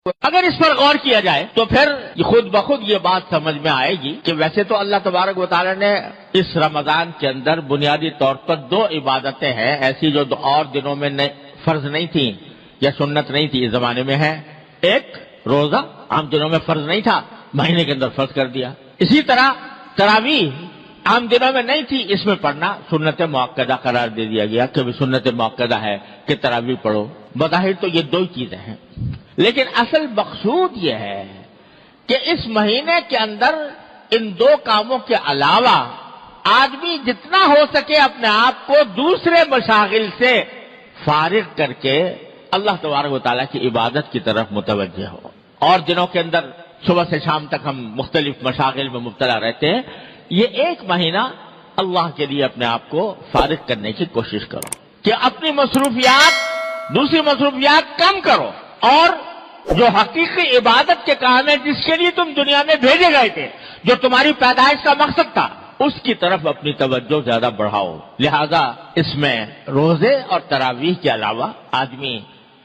اگر اس پر غور کیا جائے تو پھر خود بخود یہ بات سمجھ میں آئے گی کہ ویسے تو اللہ تبارک و تعالی نے اس رمضان کے اندر بنیادی طور پر دو عبادتیں ہیں ایسی جو اور دنوں میں فرض نہیں تھیں یا سنت نہیں تھی، اس زمانے میں ہے۔ ایک روزہ عام دنوں میں فرض نہیں تھا، مہینے کے اندر فرض کر دیا۔ اسی طرح تراویح عام دنوں میں نہیں تھی، اس میں پڑھنا سنت مؤکدہ قرار دے دیا گیا کہ سنت مؤکدہ ہے کہ تراویح پڑھو۔ بظاہر تو یہ دو ہی چیزیں ہیں، لیکن اصل مقصود یہ ہے کہ اس مہینے کے اندر ان دو کاموں کے علاوہ آدمی جتنا ہو سکے اپنے آپ کو دوسرے مشاغل سے فارغ کر کے اللہ تبارک و تعالیٰ کی عبادت کی طرف متوجہ ہو۔ اور دنوں کے اندر صبح سے شام تک ہم مختلف مشاغل میں مبتلا رہتے ہیں، یہ ایک مہینہ اللہ کے لیے اپنے آپ کو فارغ کرنے کی کوشش کرو کہ اپنی مصروفیات دوسری مصروفیات کم کرو، اور جو حقیقی عبادت کے کام ہے جس کے لیے تم دنیا میں بھیجے گئے تھے، جو تمہاری پیدائش کا مقصد تھا، اس کی طرف اپنی توجہ زیادہ بڑھاؤ۔ لہذا اس میں روزے اور تراویح کے علاوہ آدمی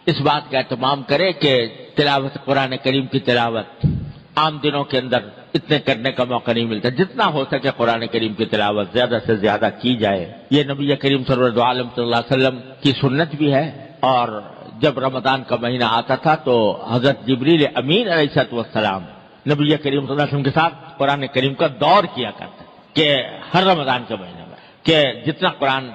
اس بات کا اہتمام کرے کہ تلاوت قرآن کریم کی تلاوت عام دنوں کے اندر اتنے کرنے کا موقع نہیں ملتا، جتنا ہو سکے قرآن کریم کی تلاوت زیادہ سے زیادہ کی جائے۔ یہ نبی کریم صلی اللہ علیہ وسلم کی سنت بھی ہے، اور جب رمضان کا مہینہ آتا تھا تو حضرت جبریل امین علیہ السلام نبی کریم صلی اللہ علیہ وسلم کے ساتھ قرآن کریم کا دور کیا کرتے کہ ہر رمضان کے مہینے میں کہ جتنا قرآن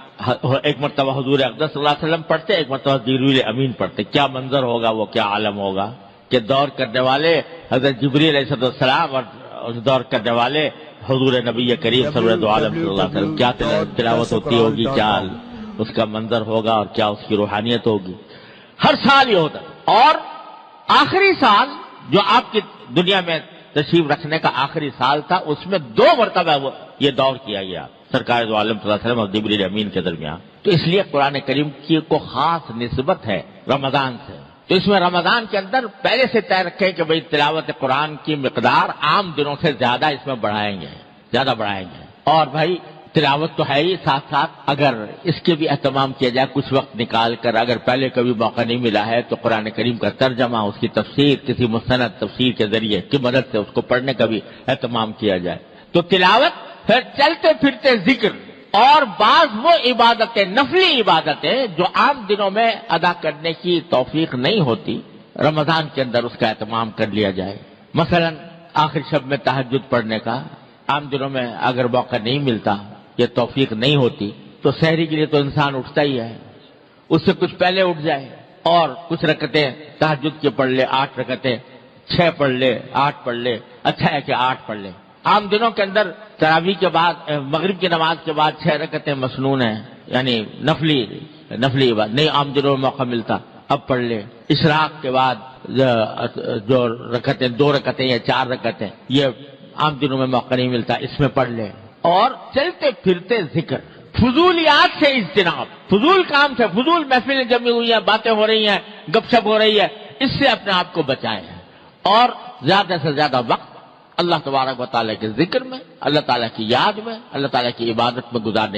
ایک مرتبہ حضور اقدس صلی اللہ علیہ وسلم پڑھتے، ایک مرتبہ جبریل امین پڑھتے، کیا منظر ہوگا، وہ کیا عالم ہوگا کہ دور کرنے والے حضرت جبریل علیہ السلام اور دور کرنے والے حضور نبی کریم صلی اللہ علیہ وسلم، کیا تلاوت ہوتی ہوگی، کیا اس کا منظر ہوگا اور کیا اس کی روحانیت ہوگی۔ ہر سال یہ ہوتا، اور آخری سال جو آپ کی دنیا میں تشریف رکھنے کا آخری سال تھا، اس میں 2 مرتبہ یہ دور کیا گیا سرکار دو عالم صلی اللہ علیہ وسلم اور جبریل امین کے درمیان۔ تو اس لیے قرآن کریم کی کو خاص نسبت ہے رمضان سے۔ تو اس میں رمضان کے اندر پہلے سے طے رکھے کہ بھئی تلاوت قرآن کی مقدار عام دنوں سے زیادہ اس میں بڑھائیں گے۔ اور بھائی تلاوت تو ہے ہی، ساتھ ساتھ اگر اس کے بھی اہتمام کیا جائے کچھ وقت نکال کر، اگر پہلے کبھی موقع نہیں ملا ہے تو قرآن کریم کا ترجمہ، اس کی تفسیر کسی مستند تفسیر کے ذریعے کی مدد سے اس کو پڑھنے کا بھی اہتمام کیا جائے۔ تو تلاوت، پھر چلتے پھرتے ذکر، اور بعض وہ عبادتیں، نفلی عبادتیں جو عام دنوں میں ادا کرنے کی توفیق نہیں ہوتی، رمضان کے اندر اس کا اہتمام کر لیا جائے۔ مثلا آخر شب میں تہجد پڑھنے کا عام دنوں میں اگر موقع نہیں ملتا، یہ توفیق نہیں ہوتی، تو سحری کے لیے تو انسان اٹھتا ہی ہے، اس سے کچھ پہلے اٹھ جائے اور کچھ رکعتیں تہجد کے پڑھ لے، 8 رکعتیں، 6 پڑھ لے، 8 پڑھ لے، اچھا ہے کہ 8 پڑھ لے۔ عام دنوں کے اندر تراویح کے بعد، مغرب کی نماز کے بعد 6 رکعتیں مسنون ہیں، یعنی نفلی عبادت نہیں عام دنوں میں موقع ملتا، اب پڑھ لے۔ اشراق کے بعد جو رکعتیں، 2 رکعتیں یا 4 رکعتیں، یہ عام دنوں میں موقع نہیں ملتا، اس میں پڑھ لے۔ اور چلتے پھرتے ذکر، فضولیات سے اجتناب، فضول کام سے، فضول محفلیں جمی ہوئی ہیں، باتیں ہو رہی ہیں، گپ شپ ہو رہی ہے، اس سے اپنے آپ کو بچائیں، اور زیادہ سے زیادہ وقت اللہ تبارک و تعالیٰ کے ذکر میں، اللہ تعالیٰ کی یاد میں، اللہ تعالیٰ کی عبادت میں گزارنے